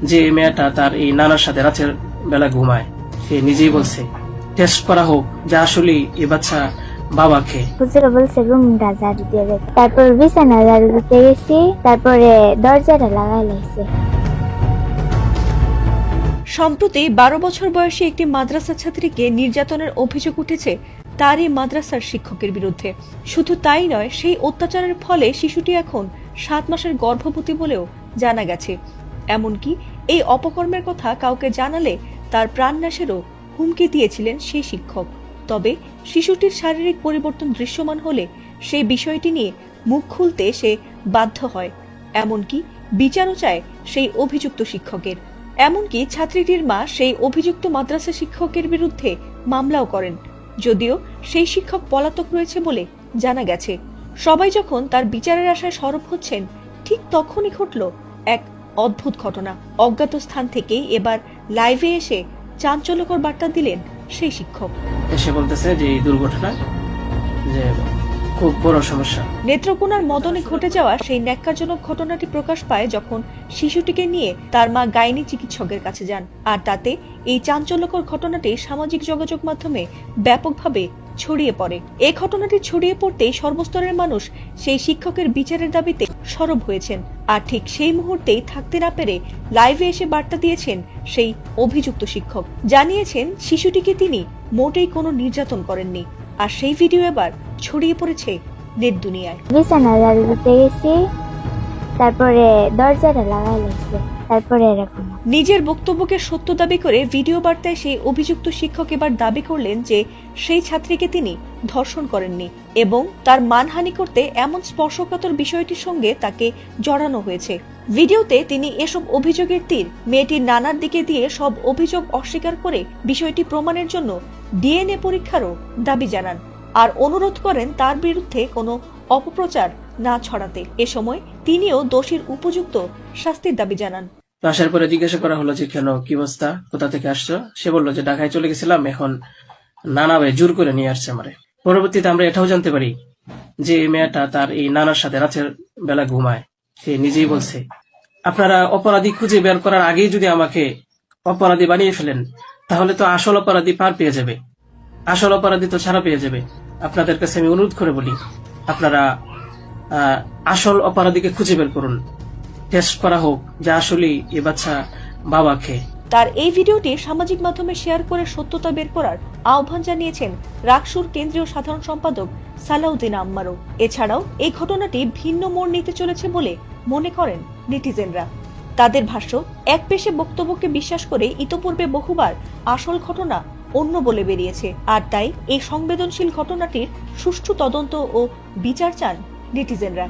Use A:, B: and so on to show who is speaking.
A: যে মেয়েটা তার এই নানার সাথে রাতের বেলা ঘুমায়, সে নিজেই বলছে টেস্ট করা হোক যে আসলে এই বাচ্চা বাবাকে।
B: হুজুর বলছে রুমটা ঝাড়ু দিয়ে দেবে, তারপর বিছানা ঝাড়ু দিতে গেছি, তারপরে দরজাটা লাগাই লাগছে।
C: সম্প্রতি 12 বছর বয়সী একটি মাদ্রাসা ছাত্রীকে নির্যাতনের অভিযোগ উঠেছে তারই মাদ্রাসার শিক্ষকের বিরুদ্ধে। শুধু তাই নয়, সেই অত্যাচারের ফলে শিশুটি এখন 7 মাসের গর্ভবতী বলেও জানা গেছে। এমনকি এই অপকর্মের কথা কাউকে জানালে তার প্রাণনাশেরও হুমকি দিয়েছিলেন সেই শিক্ষক। তবে শিশুটির শারীরিক পরিবর্তন দৃশ্যমান হলে সেই বিষয়টি নিয়ে মুখ খুলতে সে বাধ্য হয়। এমনকি বিচারও চায় সেই অভিযুক্ত শিক্ষকের। এমনকি ছাত্রীটির মা সেই অভিযুক্ত মাদ্রাসা শিক্ষকের বিরুদ্ধে মামলাও করেন, যদিও সেই শিক্ষক পলাতক রয়েছে বলে জানা গেছে। সবাই যখন তার বিচারের আশায় সরব হচ্ছেন, ঠিক তখনই ঘটল এক অদ্ভুত ঘটনা। অজ্ঞাত স্থান থেকেই এবার লাইভে এসে চাঞ্চল্যকর বার্তা দিলেন সেই শিক্ষক।
A: এসে বলতেছে যে এই দুর্ঘটনা যে খুব বড় সমস্যা।
C: নেত্রকোনার মদনে ঘটে যাওয়া সেই ন্যাক্কারজনক ঘটনাটি প্রকাশ পায় যখন শিশুটিকে নিয়ে তার মা গাইনি চিকিৎসকের কাছে যান, আর তাতে এই চাঞ্চল্যকর ঘটনাটি সামাজিক যোগাযোগ মাধ্যমে ব্যাপকভাবে ছড়িয়ে পড়ে। এই ঘটনাটি ছড়িয়ে পড়তেই সর্বস্তরের মানুষ সেই শিক্ষকের বিচারের দাবিতে সরব হয়েছেন। আর ঠিক সেই মুহূর্তেই থাকতে না পেরে লাইভে এসে বার্তা দিয়েছেন সেই অভিযুক্ত শিক্ষক। জানিয়েছেন শিশুটিকে তিনি মোটেই কোনো নির্যাতন করেননি। আর সেই ভিডিও এবার ছড়িয়ে পড়েছে নেট দুনিয়ায়।
B: বিছানা ঝাড়ু দিতে গেছি, তারপরে দরজাটা লাগাই লাগছে, তারপরে এরকম।
C: নিজের বক্তব্যকে সত্য দাবি করে ভিডিও বার্তায় সেই অভিযুক্ত শিক্ষক এবার দাবি করলেন যে সেই ছাত্রীকে তিনি ধর্ষণ করেননি এবং তার মানহানি করতে এমন স্পর্শকাতর বিষয়টির সঙ্গে তাকে জড়ানো হয়েছে। ভিডিওতে তিনি এসব অভিযোগের তীর মেয়েটির নানার দিকে দিয়ে সব অভিযোগ অস্বীকার করে বিষয়টি প্রমাণের জন্য ডিএনএ পরীক্ষারও দাবি জানান আর অনুরোধ করেন তার বিরুদ্ধে কোনো অপপ্রচার না ছড়াতে। এ সময় তিনিও দোষীর উপযুক্ত শাস্তির দাবি জানান।
A: আসার পরে জিজ্ঞাসা করা হলো যে কেন, কি অবস্থা, কোথা থেকে আসছো? সে বললো যে ঢাকায় চলে গেছিলাম, এখন নানা ভাই জোর করে নিয়ে আসছে আমারে। পরবর্তীতে আমরা এটাও জানতে পারি যে এই মেয়েটা তার এই নানার সাথে রাতের বেলা ঘুমায়, সে নিজেই বলছে আপনারা অপরাধী খুঁজে বের করার আগেই যদি আমাকে অপরাধী বানিয়ে ফেলেন, তাহলে তো আসল অপরাধী পার পেয়ে যাবে, আসল অপরাধী তো ছাড়া পেয়ে যাবে। আপনাদের কাছে আমি অনুরোধ করে বলি, আপনারা আসল অপরাধীকে খুঁজে বের করুন, টেস্ট করা হোক যে আসলে এই বাচ্চা বাবাকে।
C: তার এই ভিডিওটি সামাজিক মাধ্যমে শেয়ার করে সত্যতা বের করার আহ্বান জানিয়েছেন রাকসুর কেন্দ্রীয় সাধারণ সম্পাদক সালাউদ্দিন আম্মারও। এছাড়াও এই ঘটনাটি ভিন্ন মোড় নিতে চলেছে বলে মনে করেন নেটিজেনরা। তাদের ভাষ্য, এক পেশে বক্তব্যকে বিশ্বাস করে ইতোপূর্বে বহুবার আসল ঘটনা অন্য বলে বেরিয়েছে, আর তাই এই সংবেদনশীল ঘটনাটির সুষ্ঠু তদন্ত ও বিচার চান নেটিজেনরা।